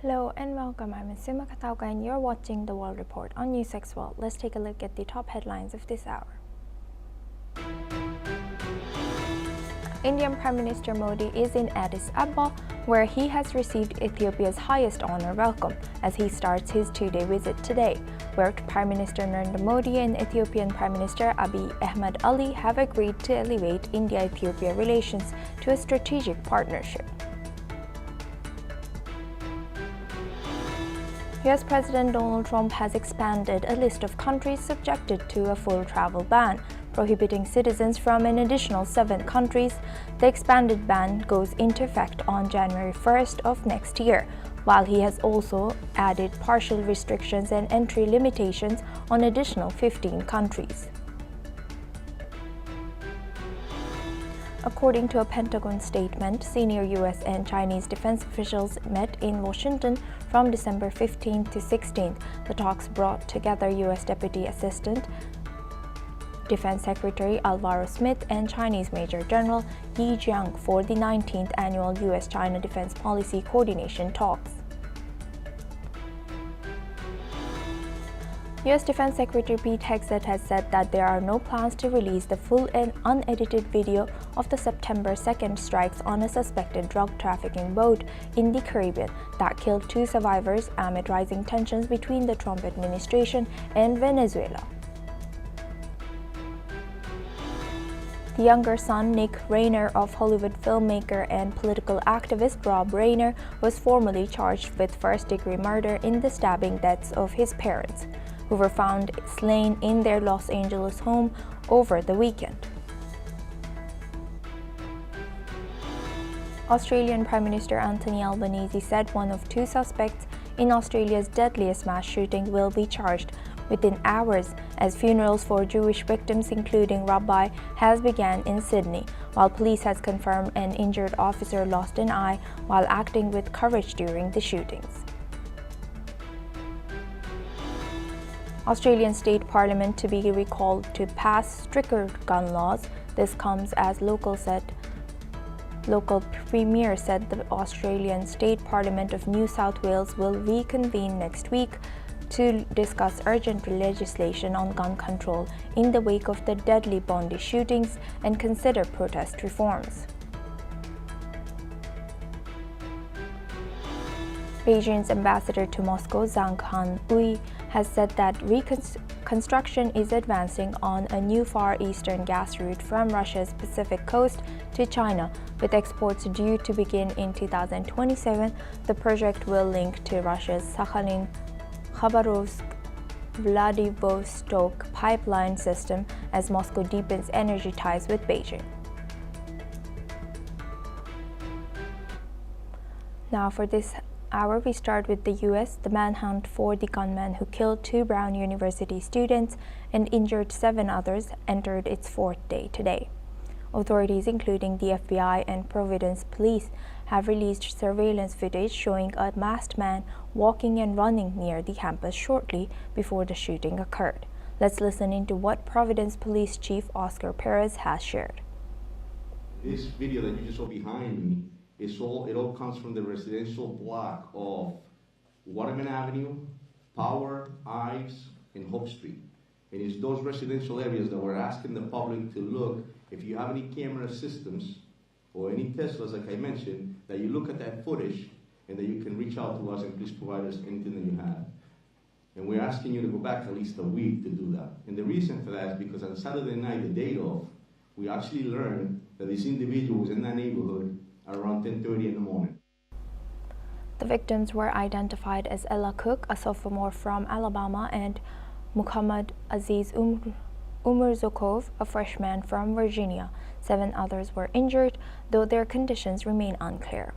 Hello and welcome. I'm Sima Katauka and you're watching the World Report on News X World. Let's take a look at the top headlines of this hour. Indian Prime Minister Modi is in Addis Ababa, where he has received Ethiopia's highest honor welcome as he starts his two-day visit today, where Prime Minister Narendra Modi and Ethiopian Prime Minister Abiy Ahmed Ali have agreed to elevate India-Ethiopia relations to a strategic partnership. US President Donald Trump has expanded a list of countries subjected to a full travel ban, prohibiting citizens from an additional 7 countries. The expanded ban goes into effect on January 1st of next year, while he has also added partial restrictions and entry limitations on additional 15 countries. According to a Pentagon statement, senior US and Chinese defense officials met in Washington from December 15th to 16th. The talks brought together US Deputy Assistant Defense Secretary Alvaro Smith and Chinese Major General Yi Jiang for the 19th annual US-China Defense Policy Coordination Talks. US Defense Secretary Pete Hegseth has said that there are no plans to release the full and unedited video of the September 2nd strikes on a suspected drug trafficking boat in the Caribbean that killed 2 survivors amid rising tensions between the Trump administration and Venezuela. The younger son, Nick Rayner, of Hollywood filmmaker and political activist Rob Rayner, was formally charged with first-degree murder in the stabbing deaths of his parents, who were found slain in their Los Angeles home over the weekend. Australian Prime Minister Anthony Albanese said one of 2 suspects in Australia's deadliest mass shooting will be charged within hours as funerals for Jewish victims, including Rabbi, has begun in Sydney, while police has confirmed an injured officer lost an eye while acting with courage during the shootings. Australian State Parliament to be recalled to pass stricter gun laws. This comes as local Premier said the Australian State Parliament of New South Wales will reconvene next week to discuss urgent legislation on gun control in the wake of the deadly Bondi shootings and consider protest reforms. Beijing's ambassador to Moscow, Zhang Han-Ui, has said that construction is advancing on a new Far Eastern gas route from Russia's Pacific coast to China, with exports due to begin in 2027. The project will link to Russia's Sakhalin, Khabarovsk, Vladivostok pipeline system as Moscow deepens energy ties with Beijing. Now for this hour, we start with the US. The manhunt for the gunman who killed 2 Brown University students and injured 7 others entered its 4th day today. Authorities, including the FBI and Providence Police, have released surveillance footage showing a masked man walking and running near the campus shortly before the shooting occurred. Let's listen into what Providence Police Chief Oscar Perez has shared. This video that you just saw behind me, it all comes from the residential block of Waterman Avenue, Power, Ives, and Hope Street. And it's those residential areas that we're asking the public to look. If you have any camera systems or any Teslas, like I mentioned, that you look at that footage and that you can reach out to us and please provide us anything that you have. And we're asking you to go back at least a week to do that. And the reason for that is because on Saturday night, the day of, we actually learned that this individual was in that neighborhood around 10:30 in the morning. The victims were identified as Ella Cook, a sophomore from Alabama, and Muhammad Aziz Umurzokov, a freshman from Virginia. 7 others were injured, though their conditions remain unclear.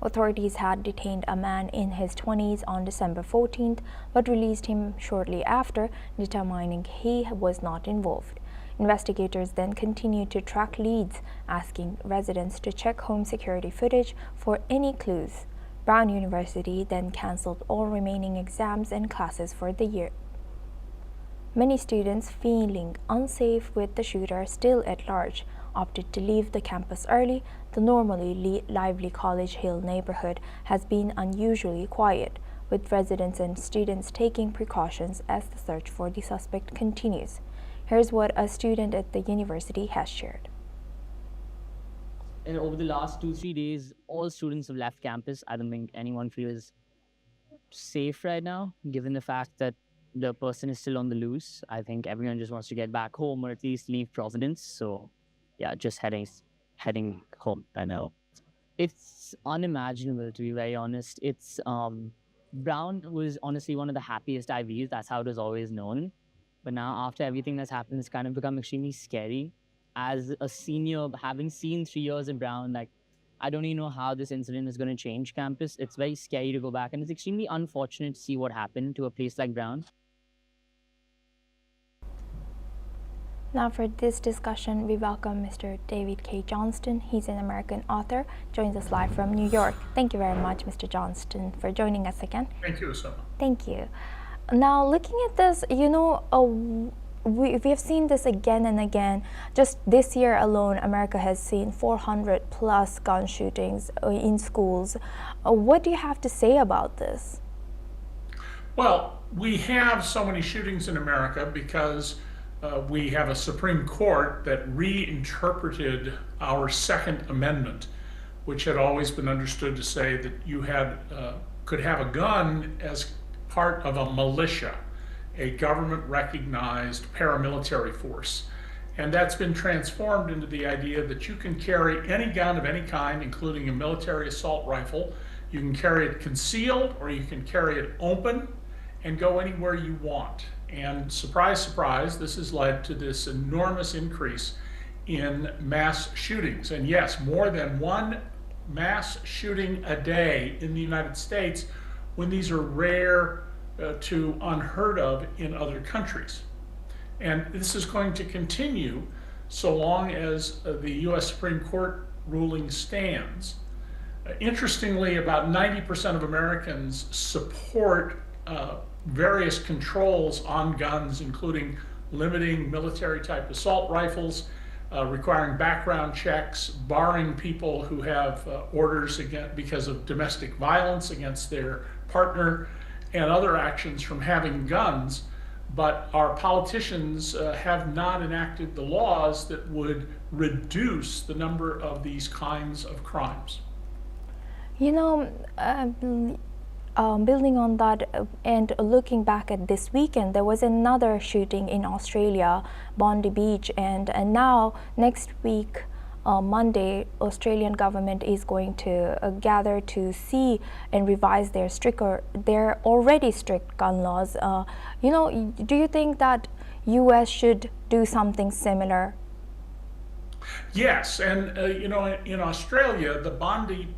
Authorities had detained a man in his 20s on December 14th, but released him shortly after, determining he was not involved. Investigators then continued to track leads, asking residents to check home security footage for any clues. Brown University then canceled all remaining exams and classes for the year. Many students feeling unsafe with the shooter still at large opted to leave the campus early, the normally lively College Hill neighborhood has been unusually quiet, with residents and students taking precautions as the search for the suspect continues. Here's what a student at the university has shared. And over the last 2-3 days, all students have left campus. I don't think anyone feels safe right now, given the fact that the person is still on the loose. I think everyone just wants to get back home or at least leave Providence. So yeah, just heading home. I know. It's unimaginable, to be very honest. It's Brown was honestly one of the happiest IVs. That's how it was always known. But now, after everything that's happened, it's kind of become extremely scary. As a senior, having seen 3 years in Brown, like, I don't even know how this incident is going to change campus. It's very scary to go back, and it's extremely unfortunate to see what happened to a place like Brown. Now for this discussion, we welcome Mr. David K. Johnston. He's an American author, joins us live from New York. Thank you very much, Mr. Johnston, for joining us again. Thank you, Osama. Thank you. Now, looking at this, we have seen this again and again. Just this year alone, America has seen 400 plus gun shootings in schools. What do you have to say about this? Well, we have so many shootings in America because we have a Supreme Court that reinterpreted our Second Amendment, which had always been understood to say that you could have a gun as part of a militia, a government-recognized paramilitary force. And that's been transformed into the idea that you can carry any gun of any kind, including a military assault rifle. You can carry it concealed or you can carry it open and go anywhere you want. And surprise, surprise, this has led to this enormous increase in mass shootings. And yes, more than one mass shooting a day in the United States, when these are rare to unheard of in other countries. And this is going to continue so long as the US Supreme Court ruling stands. Interestingly, about 90% of Americans support various controls on guns, including limiting military-type assault rifles, requiring background checks, barring people who have orders because of domestic violence against their partner, and other actions from having guns. But our politicians have not enacted the laws that would reduce the number of these kinds of crimes. Building on that and looking back at this weekend, there was another shooting in Australia, Bondi Beach, and now next week, Monday, Australian government is going to gather to see and revise their already strict gun laws. Do you think that U.S. should do something similar? Yes, and in Australia, the Bondi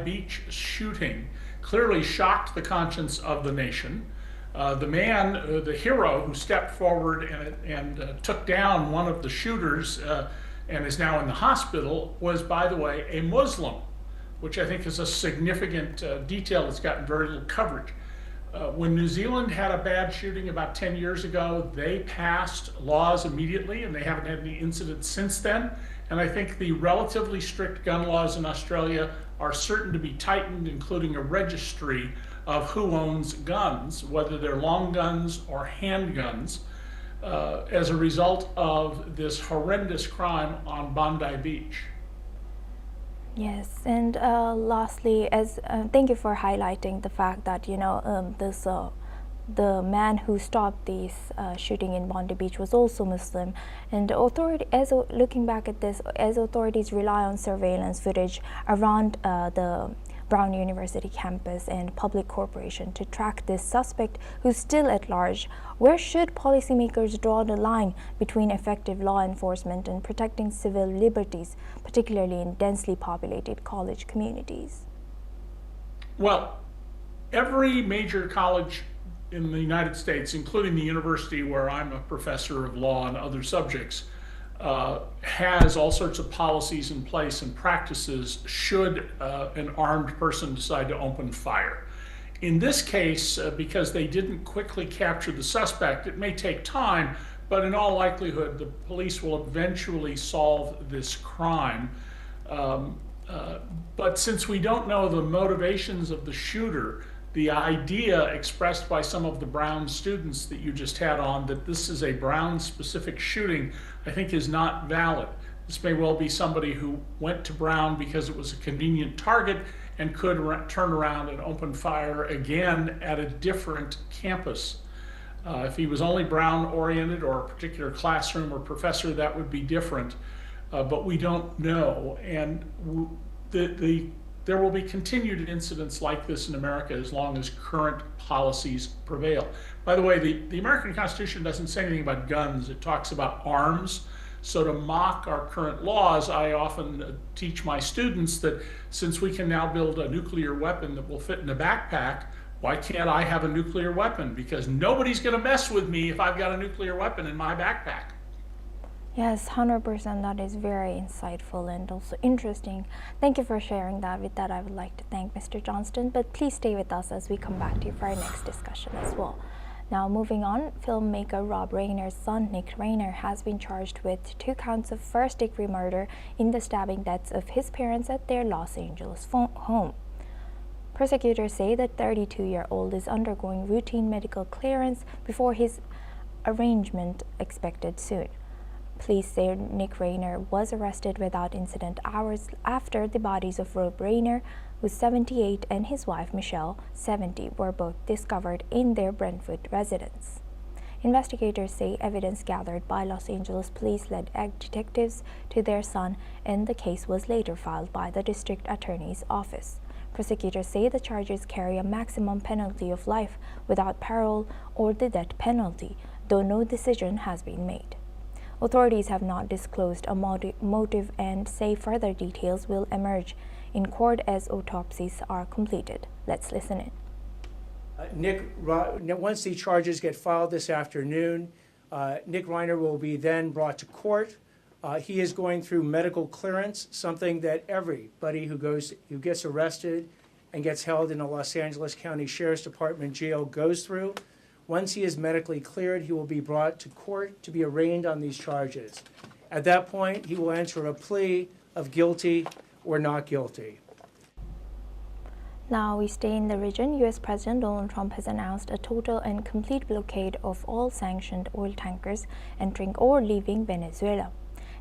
Beach shooting clearly shocked the conscience of the nation. The man, the hero who stepped forward and took down one of the shooters and is now in the hospital was, by the way, a Muslim, which I think is a significant detail that's gotten very little coverage. When New Zealand had a bad shooting about 10 years ago, they passed laws immediately, and they haven't had any incidents since then. And I think the relatively strict gun laws in Australia are certain to be tightened, including a registry of who owns guns, whether they're long guns or handguns, as a result of this horrendous crime on Bondi Beach. Yes, and lastly, thank you for highlighting the fact that the man who stopped this shooting in Bondi Beach was also Muslim, and looking back at this, as authorities rely on surveillance footage around the Brown University campus and public corporation to track this suspect who's still at large, where should policymakers draw the line between effective law enforcement and protecting civil liberties, particularly in densely populated college communities? Well, every major college in the United States, including the university where I'm a professor of law and other subjects, has all sorts of policies in place and practices should an armed person decide to open fire. In this case, because they didn't quickly capture the suspect, it may take time, but in all likelihood, the police will eventually solve this crime. But since we don't know the motivations of the shooter, the idea expressed by some of the Brown students that you just had on, that this is a Brown-specific shooting, I think is not valid. This may well be somebody who went to Brown because it was a convenient target and could turn around and open fire again at a different campus. If he was only Brown-oriented or a particular classroom or professor, that would be different. But we don't know, and there will be continued incidents like this in America as long as current policies prevail. By the way, the American Constitution doesn't say anything about guns. It talks about arms. So to mock our current laws, I often teach my students that since we can now build a nuclear weapon that will fit in a backpack, why can't I have a nuclear weapon? Because nobody's going to mess with me if I've got a nuclear weapon in my backpack. Yes, 100%. That is very insightful and also interesting. Thank you for sharing that. With that, I would like to thank Mr. Johnston, but please stay with us as we come back to you for our next discussion as well. Now, moving on, filmmaker Rob Reiner's son, Nick Reiner, has been charged with 2 counts of first-degree murder in the stabbing deaths of his parents at their Los Angeles home. Prosecutors say the 32-year-old is undergoing routine medical clearance before his arraignment expected soon. Police say Nick Reiner was arrested without incident hours after the bodies of Rob Reiner, who's 78, and his wife Michelle, 70, were both discovered in their Brentwood residence. Investigators say evidence gathered by Los Angeles police led detectives to their son, and the case was later filed by the district attorney's office. Prosecutors say the charges carry a maximum penalty of life without parole or the death penalty, though no decision has been made. Authorities have not disclosed a motive and say further details will emerge in court as autopsies are completed. Let's listen in. Once the charges get filed this afternoon, Nick Reiner will be then brought to court. He is going through medical clearance, something that everybody who gets arrested and gets held in a Los Angeles County Sheriff's Department jail goes through. Once he is medically cleared, he will be brought to court to be arraigned on these charges. At that point, he will enter a plea of guilty or not guilty. Now we stay in the region. U.S. President Donald Trump has announced a total and complete blockade of all sanctioned oil tankers entering or leaving Venezuela,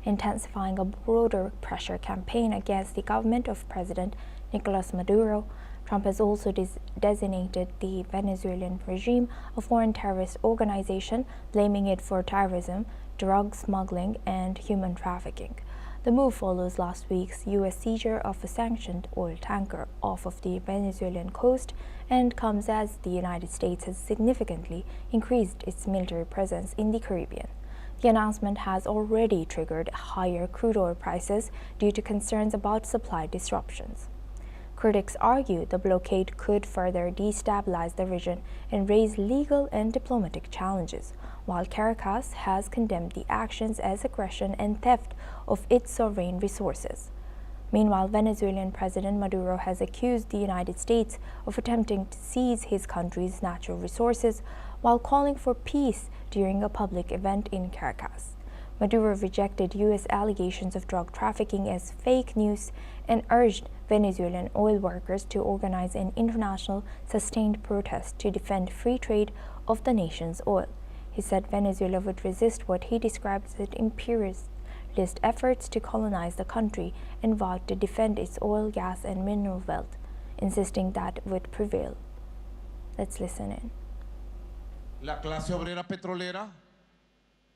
intensifying a broader pressure campaign against the government of President Nicolas Maduro. Trump has also designated the Venezuelan regime a foreign terrorist organization, blaming it for terrorism, drug smuggling, and human trafficking. The move follows last week's U.S. seizure of a sanctioned oil tanker off of the Venezuelan coast and comes as the United States has significantly increased its military presence in the Caribbean. The announcement has already triggered higher crude oil prices due to concerns about supply disruptions. Critics argue the blockade could further destabilize the region and raise legal and diplomatic challenges, while Caracas has condemned the actions as aggression and theft of its sovereign resources. Meanwhile, Venezuelan President Maduro has accused the United States of attempting to seize his country's natural resources while calling for peace during a public event in Caracas. Maduro rejected U.S. allegations of drug trafficking as fake news and urged Venezuelan oil workers to organize an international sustained protest to defend free trade of the nation's oil. He said Venezuela would resist what he describes as imperialist efforts to colonize the country and vowed to defend its oil, gas, and mineral wealth, insisting that it would prevail. Let's listen in. La clase obrera petrolera,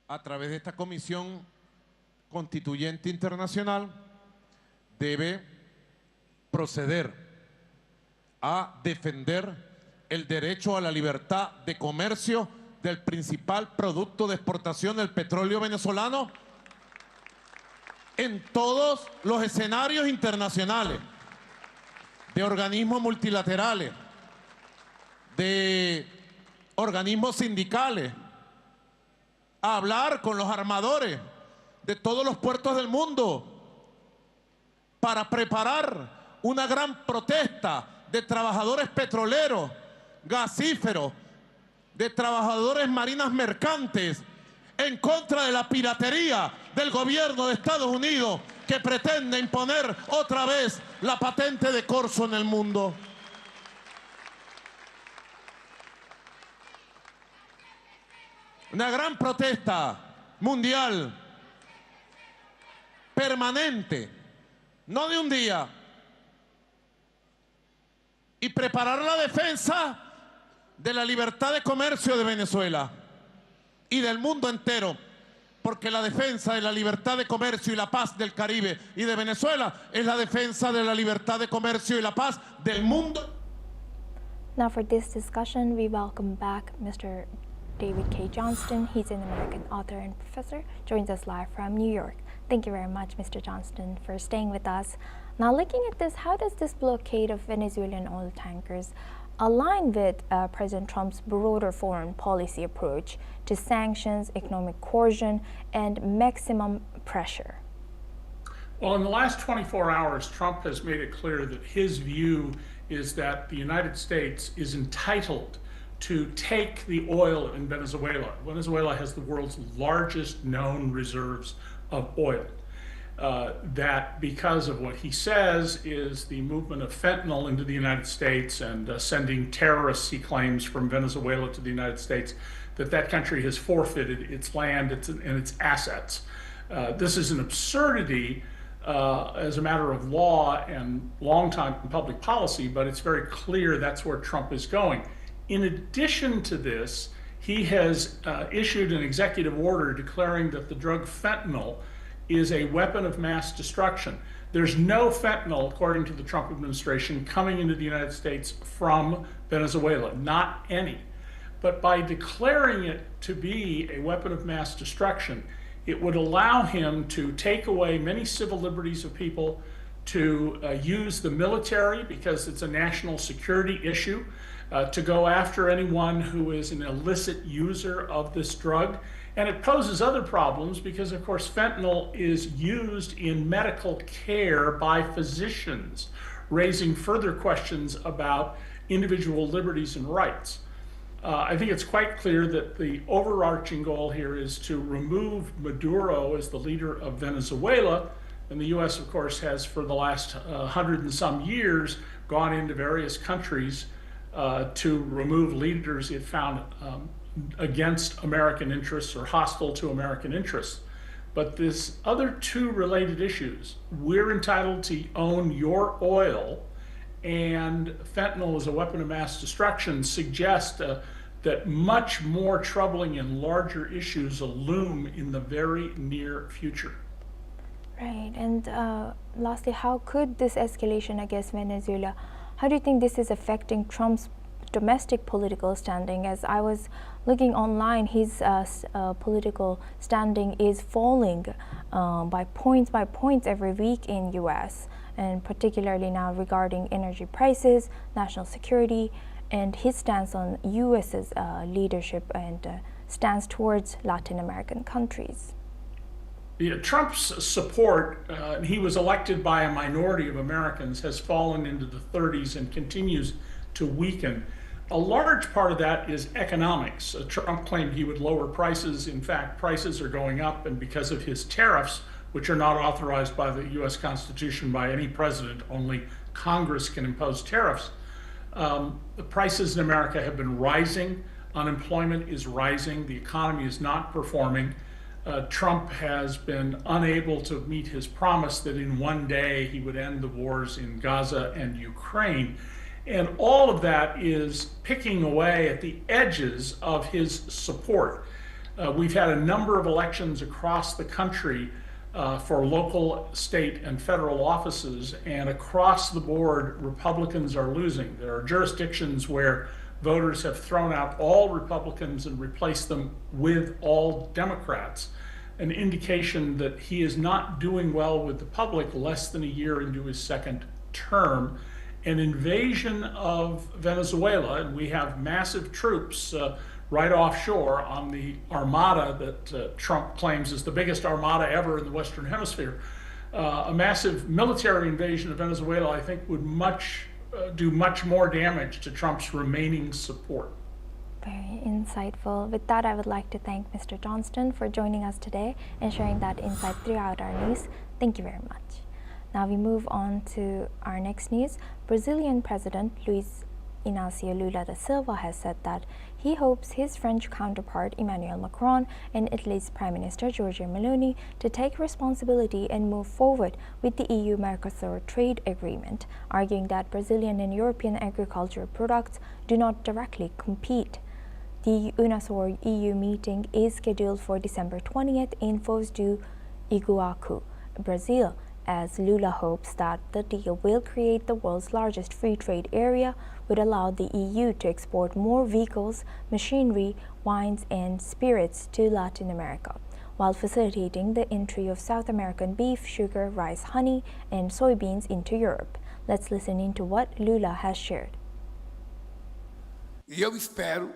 a través de esta Comisión Constituyente Internacional, debe proceder a defender el derecho a la libertad de comercio del principal producto de exportación del petróleo venezolano en todos los escenarios internacionales, de organismos multilaterales, de organismos sindicales, a hablar con los armadores de todos los puertos del mundo para preparar una gran protesta de trabajadores petroleros, gasíferos, de trabajadores marinas mercantes en contra de la piratería del gobierno de Estados Unidos que pretende imponer otra vez la patente de corso en el mundo. Una gran protesta mundial, permanente, no de un día, y preparar la defensa de la libertad de comercio de Venezuela y del mundo entero, porque la defensa de la libertad de comercio y la paz del Caribe y de Venezuela es la defensa de la libertad de comercio y la paz del mundo. Now for this discussion, we welcome back Mr. David K. Johnston. He's an American author and professor, joins us live from New York. Thank you very much, Mr. Johnston, for staying with us. Now, looking at this, how does this blockade of Venezuelan oil tankers align with President Trump's broader foreign policy approach to sanctions, economic coercion, and maximum pressure? Well, in the last 24 hours, Trump has made it clear that his view is that the United States is entitled to take the oil in Venezuela. Venezuela has the world's largest known reserves of oil. That because of what he says is the movement of fentanyl into the United States and sending terrorists, he claims, from Venezuela to the United States, that country has forfeited its land and its assets. This is an absurdity as a matter of law and long-time public policy, but it's very clear that's where Trump is going. In addition to this, he has issued an executive order declaring that the drug fentanyl is a weapon of mass destruction. There's no fentanyl, according to the Trump administration, coming into the United States from Venezuela, not any. But by declaring it to be a weapon of mass destruction, it would allow him to take away many civil liberties of people, to use the military because it's a national security issue, to go after anyone who is an illicit user of this drug. And it poses other problems because, of course, fentanyl is used in medical care by physicians, raising further questions about individual liberties and rights. I think it's quite clear that the overarching goal here is to remove Maduro as the leader of Venezuela. And the US, of course, has for the last 100 and some years gone into various countries to remove leaders it found against American interests or hostile to American interests. But this other two related issues, we're entitled to own your oil, and fentanyl as a weapon of mass destruction, suggest that much more troubling and larger issues loom in the very near future. Right, and lastly, how could this escalation against Venezuela, how do you think this is affecting Trump's domestic political standing? As I was looking online, his political standing is falling by points every week in US, and particularly now regarding energy prices, national security, and his stance on US's leadership and stance towards Latin American countries. Yeah, Trump's support, he was elected by a minority of Americans, has fallen into the 30s and continues to weaken. A large part of that is economics. Trump claimed he would lower prices. In fact, prices are going up, and because of his tariffs, which are not authorized by the US Constitution by any president, only Congress can impose tariffs. The prices in America have been rising. Unemployment is rising. The economy is not performing. Trump has been unable to meet his promise that in one day he would end the wars in Gaza and Ukraine. And all of that is picking away at the edges of his support. We've had a number of elections across the country for local, state, and federal offices, and across the board, Republicans are losing. There are jurisdictions where voters have thrown out all Republicans and replaced them with all Democrats, an indication that he is not doing well with the public less than a year into his second term. An invasion of Venezuela, and we have massive troops right offshore on the armada that Trump claims is the biggest armada ever in the Western Hemisphere. A massive military invasion of Venezuela, I think, would do much more damage to Trump's remaining support. Very insightful. With that, I would like to thank Mr. Johnston for joining us today and sharing that insight throughout our news. Thank you very much. Now we move on to our next news. Brazilian President Luiz Inácio Lula da Silva has said that he hopes his French counterpart Emmanuel Macron and Italy's Prime Minister Giorgia Meloni to take responsibility and move forward with the EU-Mercosur trade agreement, arguing that Brazilian and European agricultural products do not directly compete. The UNASUR EU meeting is scheduled for December 20th in Foz do Iguaçu, Brazil, as Lula hopes that the deal will create the world's largest free trade area, would allow the EU to export more vehicles, machinery, wines, and spirits to Latin America, while facilitating the entry of South American beef, sugar, rice, honey, and soybeans into Europe. Let's listen into what Lula has shared. E eu espero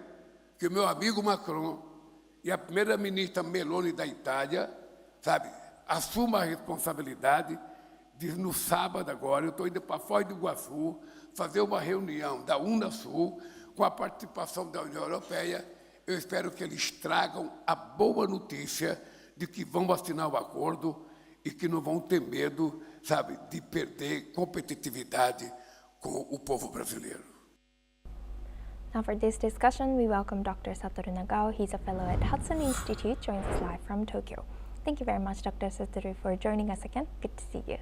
que o meu amigo Macron e a primeira-ministra Meloni da Itália, sabe, assuma a responsabilidade de, no sábado agora, eu estou indo para Foz do Iguaçu, fazer uma reunião da UNASUR com a participação da União Europeia. Eu espero que eles tragam a boa notícia de que vão assinar o acordo e que não vão ter medo, sabe, de perder competitividade com o povo brasileiro. Now for this discussion, we welcome Dr. Satoru Nagao. He's a fellow at Hudson Institute, joins us live from Tokyo. Thank you very much, Dr. Satoru, for joining us again. Good to see you.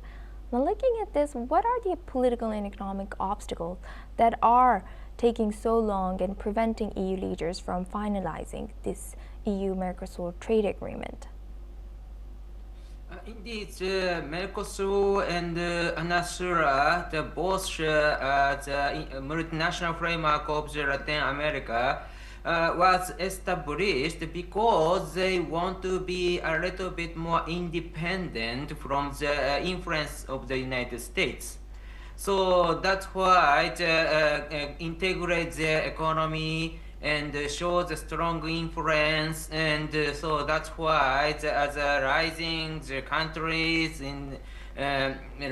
Now, looking at this, what are the political and economic obstacles that are taking so long and preventing EU leaders from finalizing this EU-Mercosur trade agreement? Indeed, Mercosur and UNASUR, both the multinational framework of Latin America, was established because they want to be a little bit more independent from the influence of the United States. So that's why integrate the economy and show the strong influence, and so that's why the rising the countries in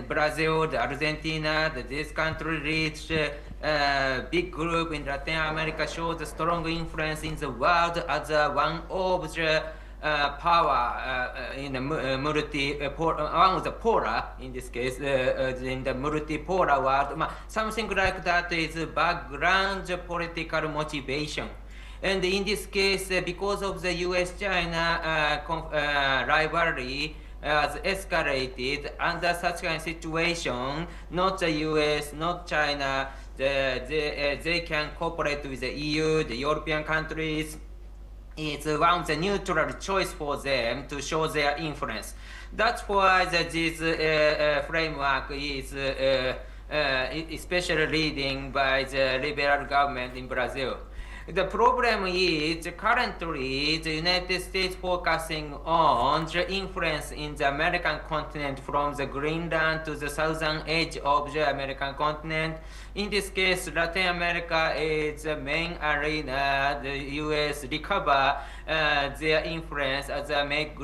Brazil, Argentina, this country reached big group in Latin America, shows a strong influence in the world as one of the power in the one of the polar, in this case, in the multipolar world. Something like that is background political motivation. And in this case, because of the US-China rivalry, has escalated under such kind of situation, not the US, not China, they can cooperate with the EU, the European countries. It's one of the neutral choice for them to show their influence. That's why this framework is especially leading by the liberal government in Brazil. The problem is currently the United States focusing on the influence in the American continent from the Greenland to the southern edge of the American continent. In this case, Latin America is the main arena. The US recover their influence as they make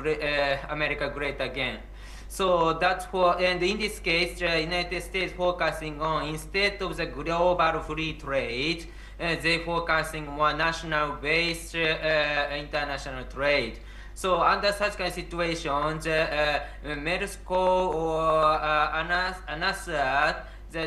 America great again. So that's and in this case, the United States focusing on, instead of the global free trade, they focusing more national-based international trade. So under such kind of situations, Mercosur or UNASUR,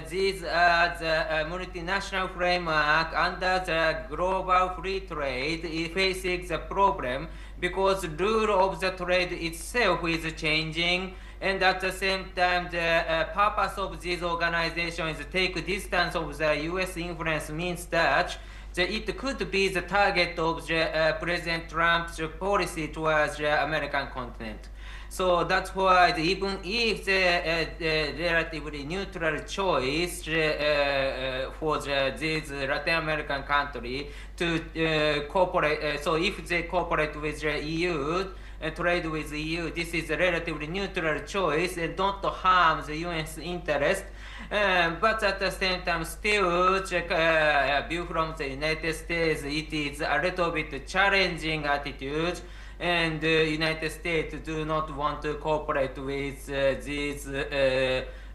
these are the multinational framework under the global free trade is facing the problem because the rule of the trade itself is changing, and at the same time the purpose of this organization is to take distance of the US influence, means that it could be the target of the President Trump's policy towards the American continent. So that's why even if the relatively neutral choice for this Latin American country to cooperate, so if they cooperate with the EU, trade with the EU, this is a relatively neutral choice and don't harm the US interest. But at the same time, still, view from the United States, it is a little bit challenging attitude, and the United States do not want to cooperate with this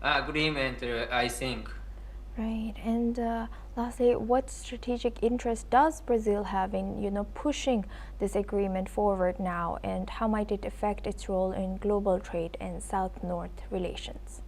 agreement, I think. Right, and lastly, what strategic interest does Brazil have in, pushing this agreement forward now, and how might it affect its role in global trade and South-North relations?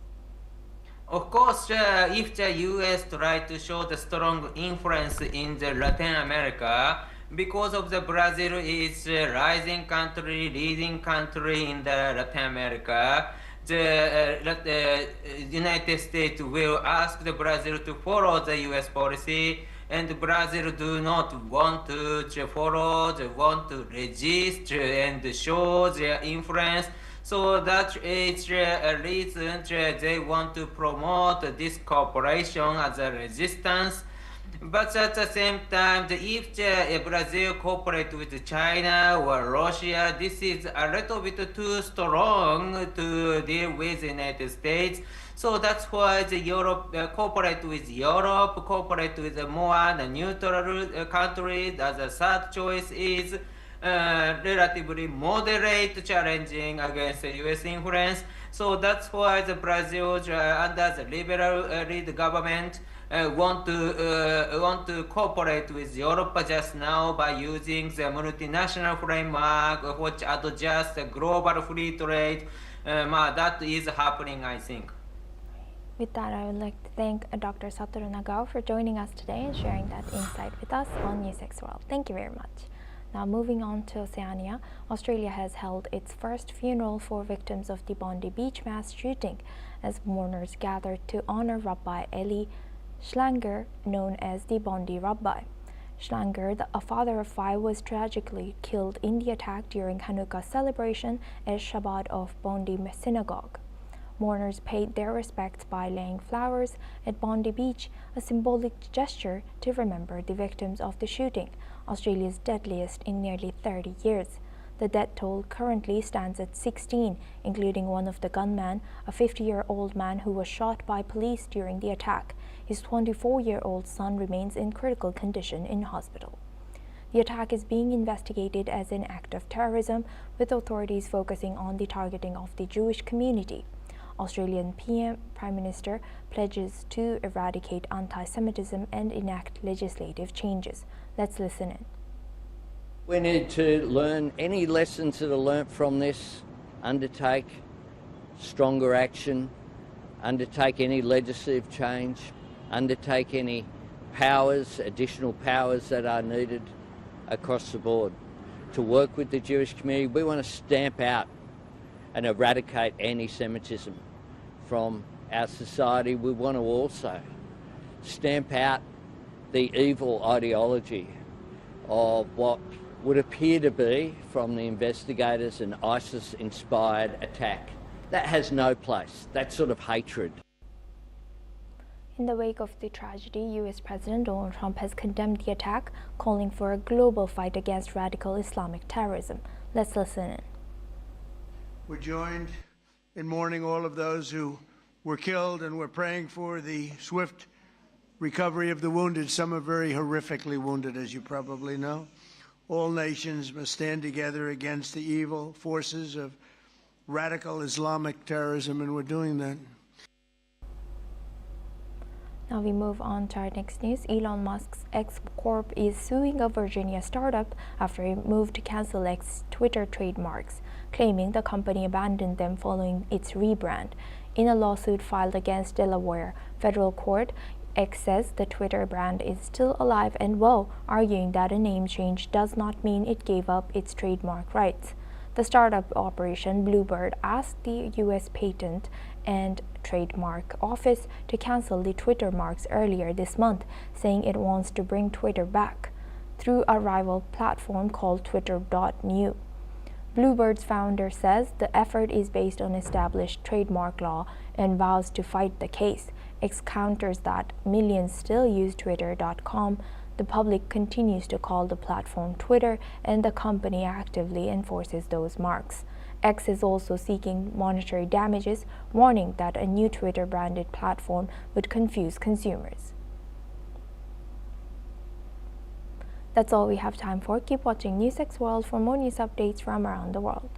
Of course, if the US try to show the strong influence in the Latin America, because of the Brazil is a rising country, leading country in the Latin America, the United States will ask the Brazil to follow the US policy, and Brazil do not want to follow, they want to resist and show their influence. So that is a reason they want to promote this cooperation as a resistance. But at the same time, if Brazil cooperate with China or Russia, this is a little bit too strong to deal with the United States. So that's why the Europe cooperate with Europe, cooperate with the more neutral countries. As a third choice is relatively moderate, challenging against the U.S. influence. So that's why the Brazil, under the liberal lead government, want to cooperate with Europe just now by using the multinational framework, which adjusts the global free trade. That is happening, I think. With that, I would like to thank Dr. Satoru Nagao for joining us today and sharing that insight with us on News X World. Thank you very much. Now moving on to Oceania, Australia has held its first funeral for victims of the Bondi Beach mass shooting as mourners gathered to honor Rabbi Eli Schlanger, known as the Bondi Rabbi. Schlanger, a father of 5, was tragically killed in the attack during Hanukkah celebration at Shabbat of Bondi Synagogue. Mourners paid their respects by laying flowers at Bondi Beach, a symbolic gesture to remember the victims of the shooting, Australia's deadliest in nearly 30 years. The death toll currently stands at 16, including one of the gunmen, a 50-year-old man who was shot by police during the attack. His 24-year-old son remains in critical condition in hospital. The attack is being investigated as an act of terrorism, with authorities focusing on the targeting of the Jewish community. Australian Prime Minister pledges to eradicate anti-Semitism and enact legislative changes. Let's listen in. We need to learn any lessons that are learnt from this, undertake stronger action, undertake any legislative change, undertake any powers, additional powers that are needed across the board to work with the Jewish community. We want to stamp out and eradicate anti-Semitism from our society. We want to also stamp out the evil ideology of what would appear to be, from the investigators, an ISIS-inspired attack. That has no place, that sort of hatred. In the wake of the tragedy, U.S. President Donald Trump has condemned the attack, calling for a global fight against radical Islamic terrorism. Let's listen in. We're joined in mourning all of those who were killed, and we're praying for the swift recovery of the wounded. Some are very horrifically wounded, as you probably know. All nations must stand together against the evil forces of radical Islamic terrorism, and we're doing that. Now we move on to our next news. Elon Musk's X Corp is suing a Virginia startup after it moved to cancel X's Twitter trademarks, claiming the company abandoned them following its rebrand. In a lawsuit filed against Delaware federal court, X says the Twitter brand is still alive and well, arguing that a name change does not mean it gave up its trademark rights. The startup operation Bluebird asked the U.S. Patent and Trademark Office to cancel the Twitter marks earlier this month, saying it wants to bring Twitter back through a rival platform called Twitter.new. Bluebird's founder says the effort is based on established trademark law and vows to fight the case. X counters that millions still use Twitter.com. The public continues to call the platform Twitter, and the company actively enforces those marks. X is also seeking monetary damages, warning that a new Twitter-branded platform would confuse consumers. That's all we have time for. Keep watching News X World for more news updates from around the world.